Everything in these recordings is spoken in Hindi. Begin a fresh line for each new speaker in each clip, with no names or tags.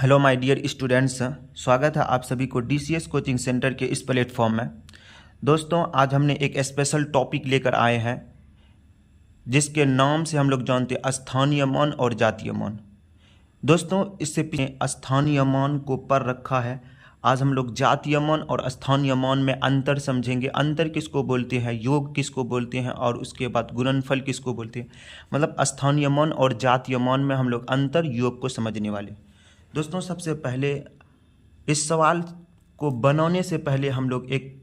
हेलो माय डियर स्टूडेंट्स, स्वागत है आप सभी को डीसीएस कोचिंग सेंटर के इस प्लेटफॉर्म में। दोस्तों, आज हमने एक स्पेशल टॉपिक लेकर आए हैं जिसके नाम से हम लोग जानते हैं स्थानीय मान और जातीय मान। दोस्तों, इससे पीछे स्थानीय मान को पढ़ रखा है। आज हम लोग जातीय मान और स्थानीय मान में अंतर समझेंगे। अंतर किसको बोलते हैं, योग किसको बोलते हैं और उसके बाद गुणनफल किसको बोलते हैं। मतलब स्थानीय मान और जातीय मान में हम लोग अंतर योग को समझने वाले। दोस्तों, सबसे पहले इस सवाल को बनाने से पहले हम लोग एक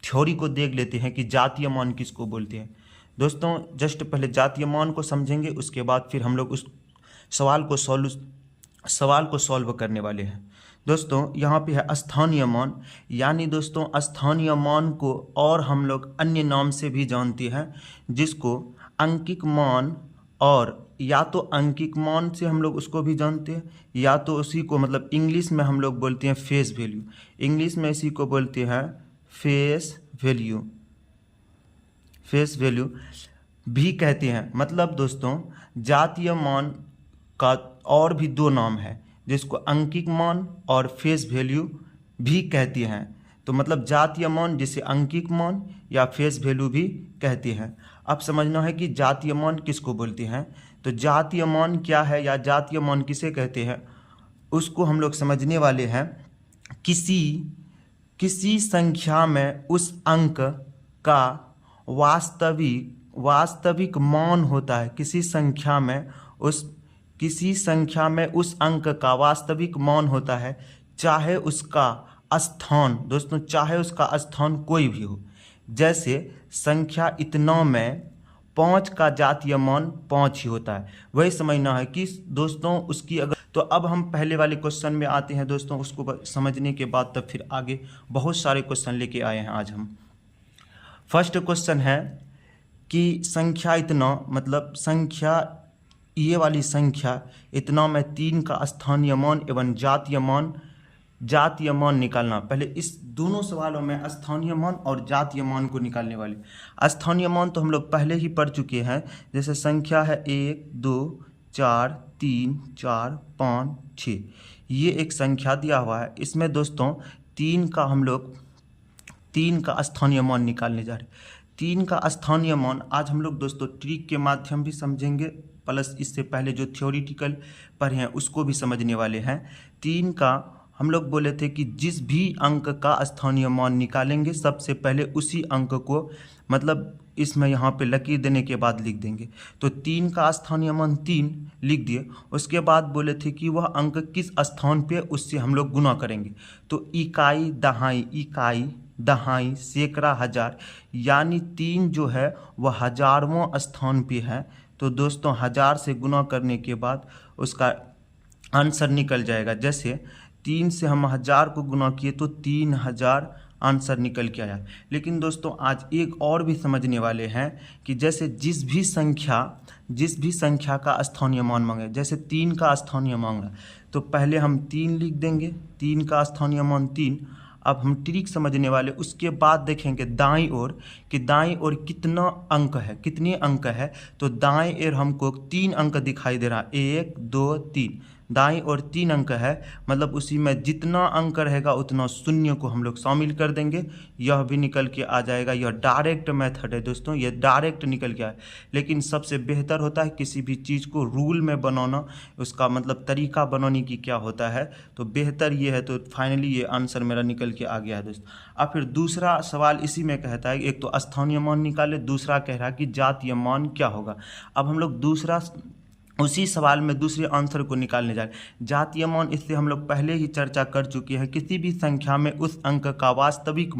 थ्योरी को देख लेते हैं कि जातीय मान किसको बोलते हैं। दोस्तों, जस्ट पहले जातीय मान को समझेंगे, उसके बाद फिर हम लोग उस सवाल को सॉल्व करने वाले हैं। दोस्तों, यहाँ पे है स्थानीय मान, यानी दोस्तों स्थानीय मान को और हम लोग अन्य नाम से भी जानते हैं, जिसको अंकिक मान, और या तो अंकिक मान से हम लोग उसको भी जानते हैं, या तो उसी को मतलब इंग्लिश में हम लोग बोलते हैं फेस वैल्यू। इंग्लिश में इसी को बोलते हैं फेस वैल्यू भी कहते हैं। मतलब दोस्तों, जातीय मान का और भी दो नाम है, जिसको अंकिक मान और फेस वैल्यू भी कहते हैं। तो मतलब जातीय मान जिसे अंकिक मान या फेस वैल्यू भी कहते हैं। अब समझना है कि जातीय मान किसको बोलते हैं। तो जातीय मान क्या है या जातीय मान किसे कहते हैं, उसको हम लोग समझने वाले हैं। किसी संख्या में उस अंक का वास्तविक मान होता है। किसी संख्या में उस अंक का वास्तविक मान होता है, चाहे उसका स्थान, दोस्तों चाहे उसका स्थान कोई भी हो। जैसे संख्या इतना में 5 का जातीय मान 5 ही होता है। वही समझना है कि दोस्तों उसकी अगर, तो अब हम पहले वाले क्वेश्चन में आते हैं। दोस्तों, उसको समझने के बाद तब फिर आगे बहुत सारे क्वेश्चन लेके आए हैं आज हम। फर्स्ट क्वेश्चन है कि संख्या इतना, मतलब संख्या, ये वाली संख्या इतना में 3 का स्थानीय मान एवं जातीय मान निकालना। पहले इस दोनों सवालों में स्थानीय मान और जातीय मान को निकालने वाले। स्थानीय मान तो हम लोग पहले ही पढ़ चुके हैं। जैसे संख्या है 1 2 4 3 4 5 6, ये एक संख्या दिया हुआ है। इसमें दोस्तों 3 का स्थानीय मान निकालने जा रहे हैं। 3 का स्थानीय मान आज हम लोग दोस्तों ट्रिक के माध्यम भी समझेंगे, प्लस इससे पहले जो थ्योरेटिकल पढ़े हैं उसको भी समझने वाले हैं। 3 का हम लोग बोले थे कि जिस भी अंक का स्थानीय मान निकालेंगे, सबसे पहले उसी अंक को, मतलब इसमें यहाँ पे लकीर देने के बाद लिख देंगे। तो 3 का स्थानीय मान 3 लिख दिए। उसके बाद बोले थे कि वह अंक किस स्थान पे, उससे हम लोग गुना करेंगे। तो इकाई दहाई सैकड़ा हजार, यानी 3 जो है वह हजारवां स्थान पे है। तो दोस्तों 1000 से गुना करने के बाद उसका आंसर निकल जाएगा। जैसे 3 से हम 1000 को गुना किए तो 3000 आंसर निकल के आया। लेकिन दोस्तों आज एक और भी समझने वाले हैं कि जैसे जिस भी संख्या का स्थानीय मान मांगे, जैसे 3 का स्थानीय मांगा, तो पहले हम 3 लिख देंगे, 3 का स्थानीय मान 3। अब हम ट्रिक समझने वाले, उसके बाद देखेंगे दाईं ओर कि दाईं ओर कितने अंक है। तो दाईं ओर हमको 3 अंक दिखाई दे रहा है, 1 2 3, दाईं ओर 3 अंक है। मतलब उसी में जितना अंक रहेगा उतना शून्य को हम लोग शामिल कर देंगे, यह भी निकल के आ जाएगा। यह डायरेक्ट मेथड है दोस्तों, यह डायरेक्ट निकल के आए। लेकिन सबसे बेहतर होता है किसी भी चीज़ को रूल में बनाना, उसका मतलब तरीका बनाने की क्या होता है, तो बेहतर ये है। तो फाइनली ये आंसर मेरा निकल के आ गया है दोस्तों। अब फिर दूसरा सवाल इसी में कहता है, एक तो स्थानीय मान निकाले, दूसरा कह रहा है कि जातीय मान क्या होगा। अब हम लोग उसी सवाल में दूसरे आंसर को निकालने जा रहे हैं। जातीय मान, इससे हम लोग पहले ही चर्चा कर चुके हैं। किसी भी संख्या में उस अंक का वास्तविक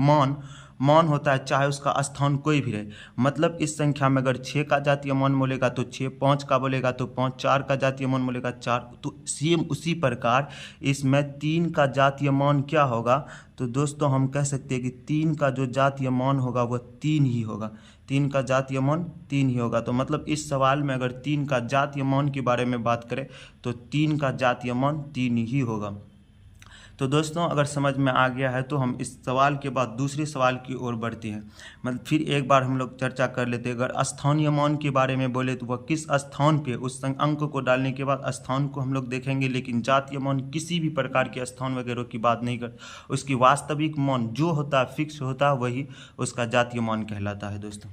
मान होता है, चाहे उसका स्थान कोई भी रहे। मतलब इस संख्या में अगर 6 का जातीय मान बोलेगा तो 6, 5 का बोलेगा तो 5, 4 का जातीय मान बोलेगा 4। तो सेम उसी प्रकार इसमें 3 का जातीय मान क्या होगा। तो दोस्तों हम कह सकते हैं कि 3 का जो जातीय मान होगा वह 3 ही होगा। 3 का जातीय मान 3 ही होगा। तो मतलब इस सवाल में अगर 3 का जातीय मान के बारे में बात करें तो 3 का जातीय मान 3 ही होगा। तो दोस्तों अगर समझ में आ गया है तो हम इस सवाल के बाद दूसरे सवाल की ओर बढ़ते हैं। मतलब फिर एक बार हम लोग चर्चा कर लेते हैं। अगर स्थानीय मान के बारे में बोले तो वह किस स्थान पे, उस अंक को डालने के बाद स्थान को हम लोग देखेंगे, लेकिन जातीय मान किसी भी प्रकार के स्थान वगैरह की बात नहीं कर, उसकी वास्तविक मान जो होता है, फिक्स होता है, वही उसका जातीय मान कहलाता है दोस्तों।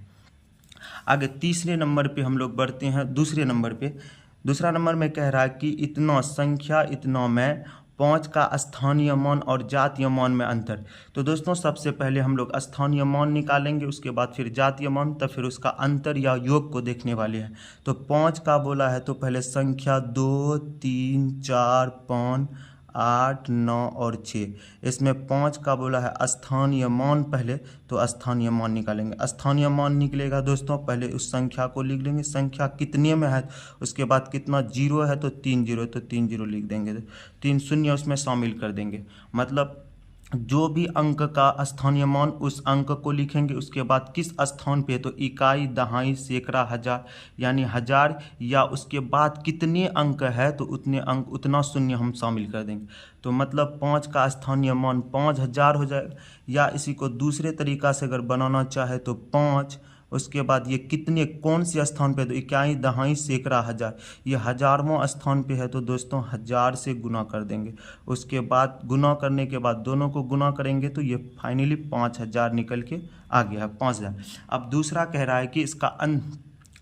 आगे तीसरे नंबर पे हम लोग बढ़ते हैं। दूसरे नंबर पे दूसरा नंबर में कह रहा है कि इतना संख्या इतना में 5 का स्थानीय मान और जातीय मान में अंतर। तो दोस्तों सबसे पहले हम लोग स्थानीय मान निकालेंगे, उसके बाद फिर जातीय मान, तब फिर उसका अंतर या योग को देखने वाले हैं। तो 5 का बोला है तो पहले संख्या 2, 3, 4, 5, 8, 9 और 6, इसमें 5 का बोला है स्थानीय मान। पहले तो स्थानीय मान निकालेंगे। स्थानीय मान निकलेगा दोस्तों, पहले उस संख्या को लिख लेंगे, संख्या कितने में है, उसके बाद कितना जीरो है तो 3 जीरो, तो 3 जीरो लिख देंगे, 3 शून्य उसमें शामिल कर देंगे। मतलब जो भी अंक का स्थानीय मान उस अंक को लिखेंगे, उसके बाद किस स्थान पे, तो इकाई, दहाई, सैकड़ा, हजार, यानी हजार, या उसके बाद कितने अंक है तो उतने अंक, उतना शून्य हम शामिल कर देंगे। तो मतलब 5 का स्थानीय मान 5000 हो जाएगा। या इसी को दूसरे तरीका से अगर बनाना चाहे तो 5, उसके बाद ये कितने, कौन से स्थान पे, तो इकाई, दहाई, सैकड़ा, हजार, ये हजारवां स्थान पे है तो दोस्तों 1000 से गुना कर देंगे। उसके बाद गुना करने के बाद दोनों को गुना करेंगे तो ये फाइनली 5000 निकल के आ गया, 5000। अब दूसरा कह रहा है कि इसका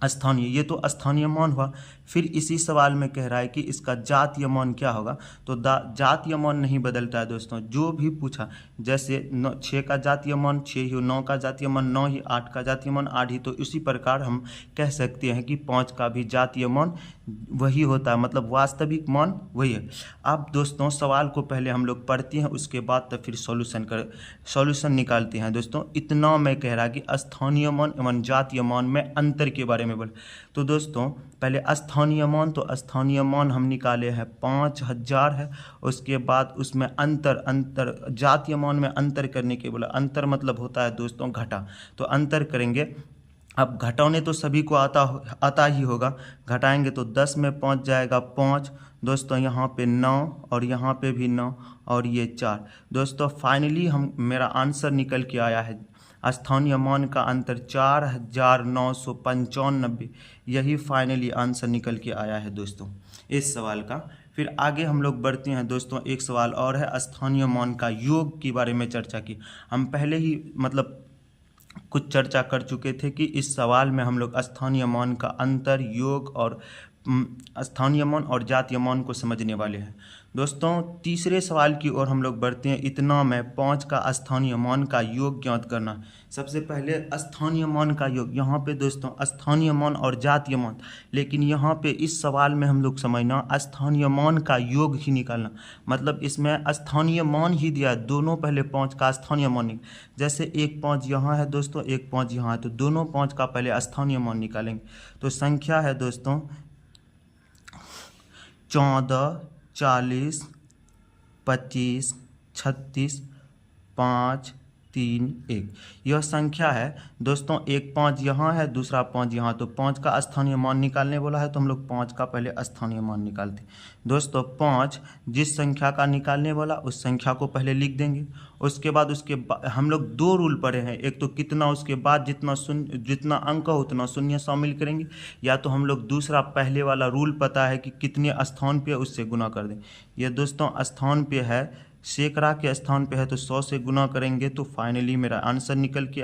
स्थानीय, ये तो स्थानीय मान हुआ। फिर इसी सवाल में कह रहा है कि इसका जातीय मान क्या होगा। तो जातीय मान नहीं बदलता है दोस्तों, जो भी पूछा, जैसे 6 का जातीय मान 6 ही, 9 का जातीय मान 9 ही, 8 का जातीय मान 8 ही, तो इसी प्रकार हम कह सकते हैं कि 5 का भी जातीय मान वही होता है, मतलब वास्तविक मान वही है। अब दोस्तों सवाल को पहले हम लोग पढ़ते हैं, उसके बाद तब फिर सॉल्यूशन निकालते हैं। दोस्तों इतना मैं कह रहा कि स्थानीय मान एवं जातीय मान में अंतर के बारे में बोल। तो दोस्तों पहले स्थानीय मान, तो स्थानीय मान हम निकाले हैं 5000 है। उसके बाद उसमें अंतर जातीय मान में अंतर करने के बोला, अंतर मतलब होता है दोस्तों घटा, तो अंतर करेंगे। अब घटाने तो सभी को आता ही होगा, घटाएंगे तो 10 में 5 जाएगा 5 दोस्तों, यहाँ पे 9 और यहाँ पे भी 9 और ये 4 दोस्तों। फाइनली हम, मेरा आंसर निकल के आया है, स्थानीय मान का अंतर 4995, यही फाइनली आंसर निकल के आया है दोस्तों इस सवाल का। फिर आगे हम लोग बढ़ते हैं दोस्तों। एक सवाल और है, स्थानीय मान का योग के बारे में चर्चा की। हम पहले ही मतलब कुछ चर्चा कर चुके थे कि इस सवाल में हम लोग स्थानीय मान का अंतर, योग और स्थानीय मान और जातीय मान को समझने वाले हैं दोस्तों। तीसरे सवाल की ओर हम लोग बढ़ते हैं। इतना में 5 का स्थानीय मान का योग ज्ञात करना। सबसे पहले स्थानीय मान का योग, यहाँ पे दोस्तों स्थानीय मान और जातीय मान, लेकिन यहाँ पे इस सवाल में हम लोग समझना स्थानीय मान का योग ही निकालना। मतलब इसमें स्थानीय मान ही दिया है, दोनों पहले 5 का स्थानीय मान, जैसे एक 5 यहाँ है दोस्तों, एक 5 यहाँ है, तो दोनों 5 का पहले स्थानीय मान निकालेंगे। तो संख्या है दोस्तों 14, 40, 25, 36, 5, 3, 1, यह संख्या है दोस्तों। एक 5 यहाँ है, दूसरा 5 यहाँ, तो 5 का स्थानीय मान निकालने बोला है तो हम लोग 5 का पहले स्थानीय मान निकालते हैं दोस्तों। 5 जिस संख्या का निकालने वाला उस संख्या को पहले लिख देंगे। उसके बाद हम लोग 2 रूल पढ़े हैं, एक तो कितना, उसके बाद जितना अंक हो उतना शून्य शामिल करेंगे, या तो हम लोग दूसरा पहले वाला रूल पता है कि कितने स्थान पे उससे गुना कर दें। ये दोस्तों स्थान पे है, सैकड़ा के स्थान पे है तो 100 से गुना करेंगे तो फाइनली मेरा आंसर निकल के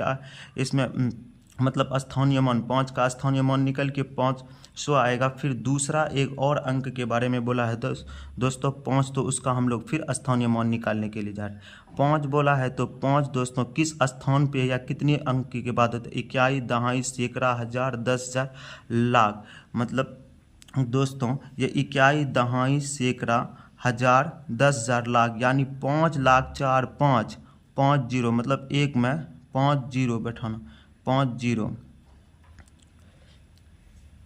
इसमें मतलब स्थानीय मान 5 का स्थानीय मान निकल के 500 आएगा। फिर दूसरा एक और अंक के बारे में बोला है दोस्तों 5, तो उसका हम लोग फिर स्थानीय मान निकालने के लिए जा रहे हैं। 5 बोला है तो 5 दोस्तों किस स्थान पे या कितने अंक के बाद होता है, इकाई, दहाई, सैकड़ा, हजार, 10,000, लाख। मतलब दोस्तों ये इकाई, दहाई, सैकड़ा, हजार, 10,000, लाख, यानी 5 लाख 4 5 5 जीरो, मतलब एक में 5 जीरो बैठाना, 5 जीरो।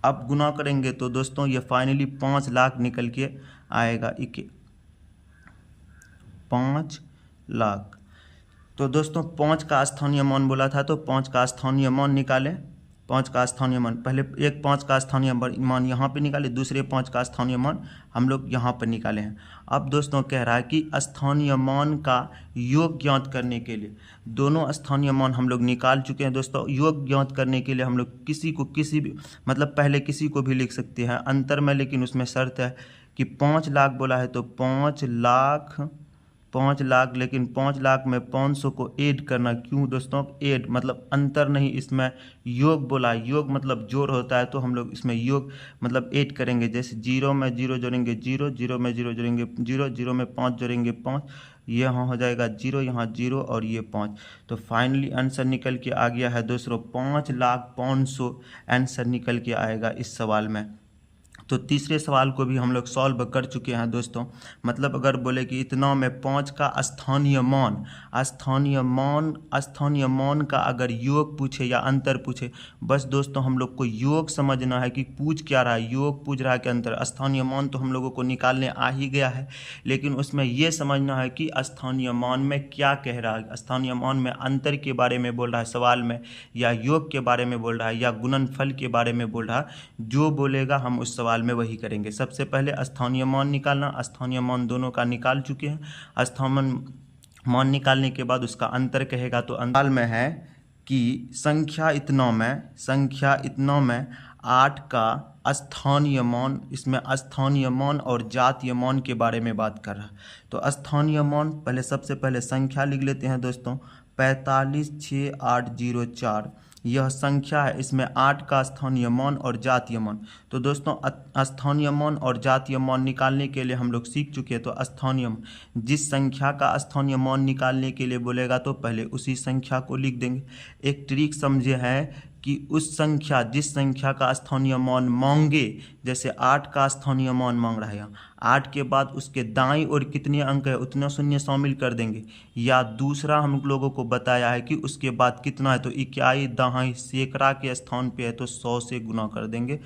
अब गुना करेंगे तो दोस्तों ये फाइनली 5 लाख निकल के आएगा, 5 लाख। तो दोस्तों 5 का स्थानीय मान बोला था तो 5 का स्थानीय मान निकालें। 5 का स्थानीय मान, पहले एक 5 का स्थानीय मान यहाँ पे निकाले, दूसरे 5 का स्थानीय मान हम लोग यहाँ पर निकाले हैं। अब दोस्तों कह रहा है कि स्थानीय मान का योग ज्ञात करने के लिए, दोनों स्थानीय मान हम लोग निकाल चुके हैं दोस्तों। योग ज्ञात करने के लिए हम लोग किसी भी मतलब पहले किसी को भी लिख सकते हैं अंतर में, लेकिन उसमें शर्त है कि 5 लाख बोला है तो 5 लाख, लेकिन 5 लाख में 500 को ऐड करना। क्यों दोस्तों ऐड मतलब अंतर नहीं, इसमें योग बोला है, योग मतलब जोड़ होता है, तो हम लोग इसमें योग मतलब ऐड करेंगे। जैसे 0 में 0 जोड़ेंगे 0, 0 में 0 जोड़ेंगे 0, 0 में 5 जोड़ेंगे 5, ये यहाँ हो जाएगा 0, यहाँ 0 और ये 5। तो फाइनली आंसर निकल के आ गया है दोस्तों 5,05,100 आंसर निकल के आएगा इस सवाल में। तो तीसरे सवाल को भी हम लोग सॉल्व कर चुके हैं दोस्तों। मतलब अगर बोले कि इतना में 5 का स्थानीय मान का अगर योग पूछे या अंतर पूछे, बस दोस्तों हम लोग को योग समझना है कि पूछ क्या रहा है। योग पूछ रहा है कि अंतर। स्थानीय मान तो हम लोगों को निकालने आ ही गया है, लेकिन उसमें ये समझना है कि स्थानीय मान में क्या कह रहा है। स्थानीय मान में अंतर के बारे में बोल रहा है सवाल में, या योग के बारे में बोल रहा है, या गुणनफल के बारे में बोल रहा है। जो बोलेगा हम उस सवाल में वही करेंगे। सबसे पहले स्थानीय मान निकालना, स्थानीय मान दोनों का निकाल चुके हैं। स्थानीय मान निकालने के बाद उसका अंतर कहेगा, तो अंतर में है कि संख्या इतना में 8 का स्थानीय मान, इसमें स्थानीय मान और जातीय मान के बारे में बात कर रहा है। तो स्थानीय मान पहले सबसे पहले संख्या लिख लेते हैं दोस्तों, 45,6,8,0,4 यह संख्या है। इसमें 8 का स्थानीय मान और जातीय मान। तो दोस्तों स्थानीय मान और जातीय मान निकालने के लिए हम लोग सीख चुके हैं। तो स्थानीय जिस संख्या का स्थानीय मान निकालने के लिए बोलेगा तो पहले उसी संख्या को लिख देंगे। एक ट्रिक समझे हैं कि उस संख्या जिस संख्या का स्थानीय मान मांगे, जैसे 8 का स्थानीय मान मांग रहा है यहाँ, 8 के बाद उसके दाईं ओर कितने अंक है उतना शून्य शामिल कर देंगे। या दूसरा हम लोगों को बताया है कि उसके बाद कितना है, तो इक्याई दहाई सैकड़ा के स्थान पे है तो 100 से गुना कर देंगे।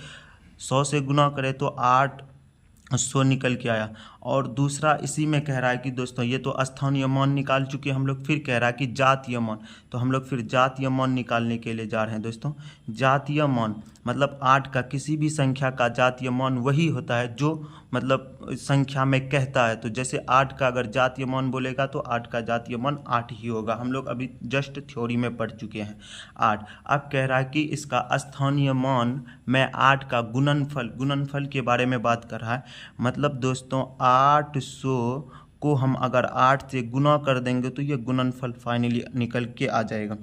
100 से गुना करें तो 800 निकल के आया। और दूसरा इसी में कह रहा है कि दोस्तों ये तो स्थानीय मान निकाल चुके हम लोग, फिर कह रहा है कि जातीय मान। तो हम लोग फिर जातीय मान निकालने के लिए जा रहे हैं दोस्तों। जातीय मान मतलब 8 का किसी भी संख्या का जातीय मान वही होता है जो मतलब संख्या में कहता है। तो जैसे 8 का अगर जातीय मान बोलेगा तो 8 का जातीय मान 8 ही होगा। हम लोग अभी जस्ट थ्योरी में पढ़ चुके हैं 8। अब कह रहा है कि इसका स्थानीय मान में 8 का गुणनफल के बारे में बात कर रहा है। मतलब दोस्तों 800 को हम अगर 8 से गुना कर देंगे तो ये गुणनफल फाइनली निकल के आ जाएगा।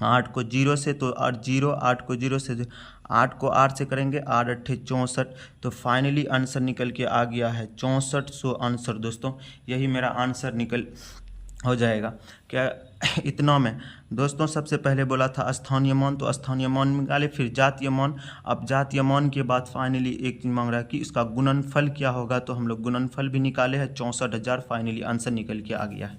8 को 0 से तो 8 को 0 से 8 को 8 से करेंगे 8 8 64, तो फाइनली आंसर निकल के आ गया है 6400 आंसर। दोस्तों यही मेरा आंसर निकल हो जाएगा क्या इतना में। दोस्तों सबसे पहले बोला था स्थानीय मान, तो स्थानीय मान निकाले, फिर जातीय मान। अब जातीय मान के बाद फाइनली एक चीज मांग रहा है कि इसका गुणनफल क्या होगा, तो हम लोग गुणनफल भी निकाले हैं 64,000, फाइनली आंसर निकल के आ गया है।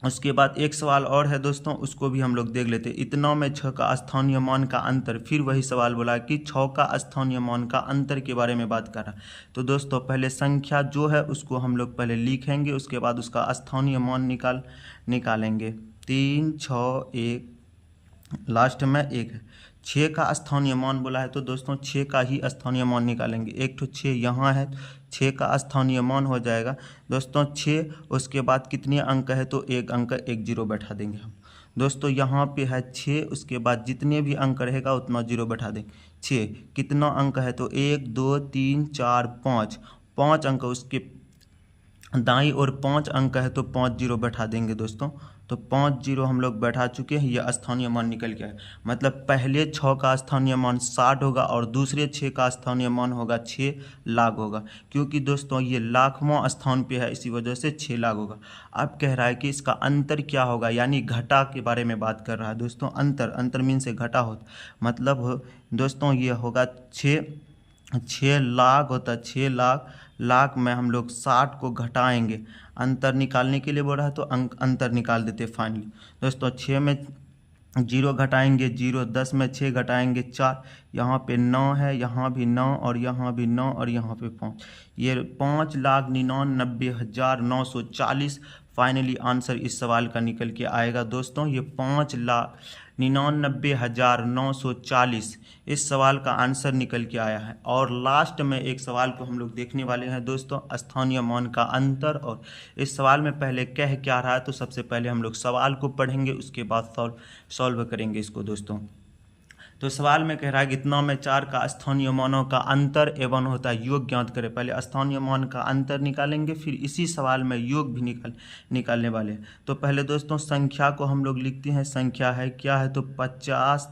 उसके बाद एक सवाल और है दोस्तों, उसको भी हम लोग देख लेते हैं। इतना में 6 का स्थानीय मान का अंतर, फिर वही सवाल बोला कि 6 का स्थानीय मान का अंतर के बारे में बात कर रहा है। तो दोस्तों पहले संख्या जो है उसको हम लोग पहले लिखेंगे, उसके बाद उसका स्थानीय मान निकालेंगे। 3 6 1 लास्ट में 1 है। 6 का स्थानीय मान बोला है तो दोस्तों 6 का ही स्थानीय मान निकालेंगे। एक तो 6 यहाँ है, 6 का स्थानीय मान हो जाएगा दोस्तों 6। उसके बाद कितने अंक है तो एक अंक, एक जीरो बैठा देंगे हम दोस्तों। यहाँ पे है 6, उसके बाद जितने भी अंक रहेगा उतना जीरो बैठा देंगे। 6 कितना अंक है तो 1 2 3 4 5, 5 अंक, उसके दाईं ओर 5 अंक है तो 5 जीरो बैठा देंगे दोस्तों। तो 5 जीरो हम लोग बैठा चुके हैं, ये स्थानीय मान निकल गया है। मतलब पहले 6 का स्थानीय मान 60 होगा और दूसरे 6 का स्थानीय मान होगा 6 लाख होगा, क्योंकि दोस्तों ये लाखवां स्थान पे है, इसी वजह से 6 लाख होगा। अब कह रहा है कि इसका अंतर क्या होगा, यानी घटा के बारे में बात कर रहा है दोस्तों। अंतर मीन से घटा होता, मतलब दोस्तों ये होगा 6 लाख होता है। 6 लाख में हम लोग 60 को घटाएंगे, अंतर निकालने के लिए बोल रहा है तो अंतर निकाल देते फाइनली दोस्तों। 6 में 0 घटाएंगे 0, 10 में 6 घटाएंगे 4, यहाँ पे 9 है, यहाँ भी 9 और यहाँ भी 9 और यहाँ पे 5, ये 5,99,940 फाइनली आंसर इस सवाल का निकल के आएगा दोस्तों। ये 5,99,940 इस सवाल का आंसर निकल के आया है। और लास्ट में एक सवाल को हम लोग देखने वाले हैं दोस्तों, स्थानीय मान का अंतर। और इस सवाल में पहले कह क्या रहा है, तो सबसे पहले हम लोग सवाल को पढ़ेंगे, उसके बाद सॉल्व करेंगे इसको दोस्तों। तो सवाल में कह रहा है कि इतना में 4 का स्थानीय मानों का अंतर एवं होता है योग ज्ञात करें। पहले स्थानीय मान का अंतर निकालेंगे, फिर इसी सवाल में योग भी निकालने वाले हैं। तो पहले दोस्तों संख्या को हम लोग लिखते हैं। संख्या है क्या है, तो 50,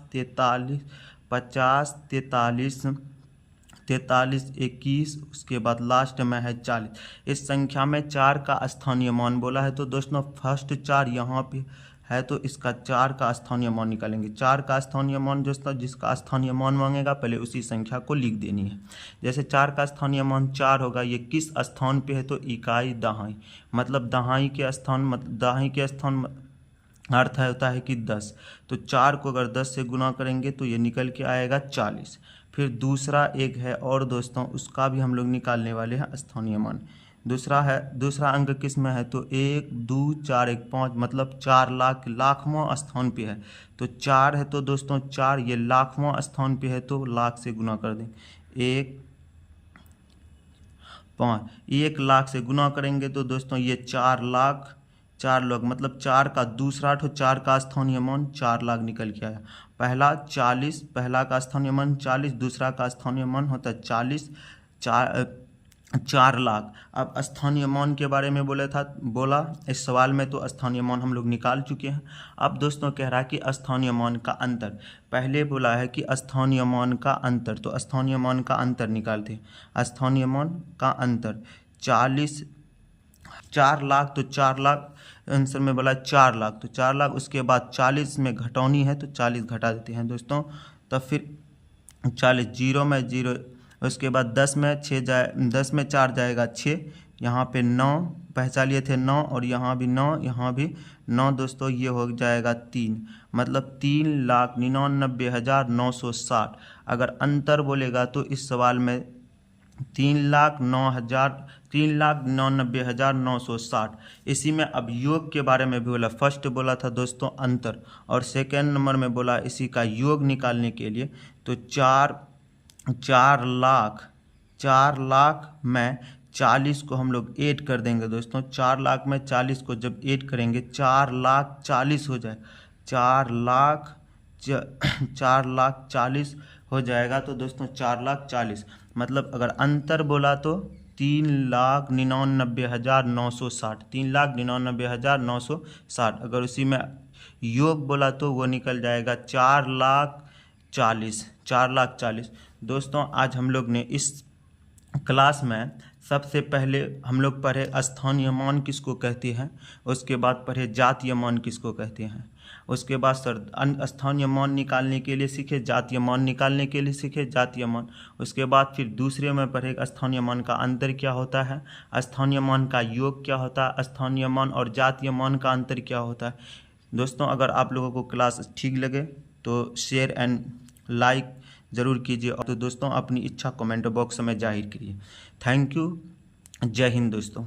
43, 21, उसके बाद लास्ट में है 40। इस संख्या में 4 का स्थानीय मान बोला है। तो दोस्तों फर्स्ट 4 यहाँ पे है, तो इसका 4 का स्थानीय मान निकालेंगे। 4 का स्थानीय मान दोस्तों, जिसका स्थानीय मान मांगेगा पहले उसी संख्या को लिख देनी है। जैसे 4 का स्थानीय मान 4 होगा, ये किस स्थान पे है, तो इकाई दहाई, मतलब दहाई के स्थान अर्थ होता है कि 10। तो 4 को अगर 10 से गुना करेंगे तो ये निकल के आएगा 40। फिर दूसरा एक है और दोस्तों, उसका भी हम लोग निकालने वाले हैं स्थानीय मान। दूसरा अंक किस में है, तो 1, 2, 4, 1, 5, मतलब 4 लाख, लाखवां स्थान पे है। तो 4 है तो दोस्तों 4 ये लाखवां स्थान पे है, तो लाख से गुना कर दें। 1 लाख से गुना करेंगे तो दोस्तों ये 4 लाख मतलब 4 का दूसरा 4 का स्थानीय मान 4 लाख निकल के आया। पहला का स्थानीय मान 40, दूसरा का स्थानीय मान होता है 4 लाख। अब स्थानीय मान के बारे में बोला इस सवाल में, तो स्थानीय मान हम लोग निकाल चुके हैं। अब दोस्तों कह रहा है कि स्थानीय मान का अंतर। पहले बोला है कि स्थानीय मान का अंतर, तो स्थानीय मान का अंतर निकालते हैं। स्थानीय मान का अंतर 4 लाख, तो 4 लाख आंसर में बोला 4 लाख, तो 4 लाख। उसके बाद 40 में घटौनी है तो 40 घटा देते हैं दोस्तों। तब फिर 40, 0 में 0, उसके बाद 10 में 4 जाएगा 6, यहाँ पे 9 पहचानिए थे 9, और यहाँ भी 9, यहाँ भी 9 दोस्तों, ये हो जाएगा 3, मतलब 3,99,960। अगर अंतर बोलेगा तो इस सवाल में 3,99,960। इसी में अब योग के बारे में भी बोला। फर्स्ट बोला था दोस्तों अंतर, और सेकेंड नंबर में बोला इसी का योग निकालने के लिए। तो 4 लाख में 40 को हम लोग ऐड कर देंगे दोस्तों। 4 लाख में 40 को जब ऐड करेंगे 4,40,000 हो जाए। 4,40,000 हो जाएगा। तो दोस्तों 4,40,000 मतलब अगर अंतर बोला तो 3,99,960, 3,99,960। अगर उसी में योग बोला तो वो निकल जाएगा 4,40,000। दोस्तों आज हम लोग ने इस क्लास में सबसे पहले हम लोग पढ़े स्थानीय मान किसको कहते हैं, उसके बाद पढ़े जातीय मान किसको कहते हैं, उसके बाद स्थानीय मान निकालने के लिए सीखे, जातीय मान निकालने के लिए सीखे जातीय मान। उसके बाद फिर दूसरे में पढ़े स्थानीय मान का अंतर क्या होता है, स्थानीय मान का योग क्या होता है, स्थानीय मान और जातीय मान का अंतर क्या होता है। दोस्तों अगर आप लोगों को क्लास ठीक लगे तो शेयर एंड लाइक ज़रूर कीजिए, और तो दोस्तों अपनी इच्छा कमेंट बॉक्स में जाहिर करिए। थैंक यू, जय हिंद दोस्तों।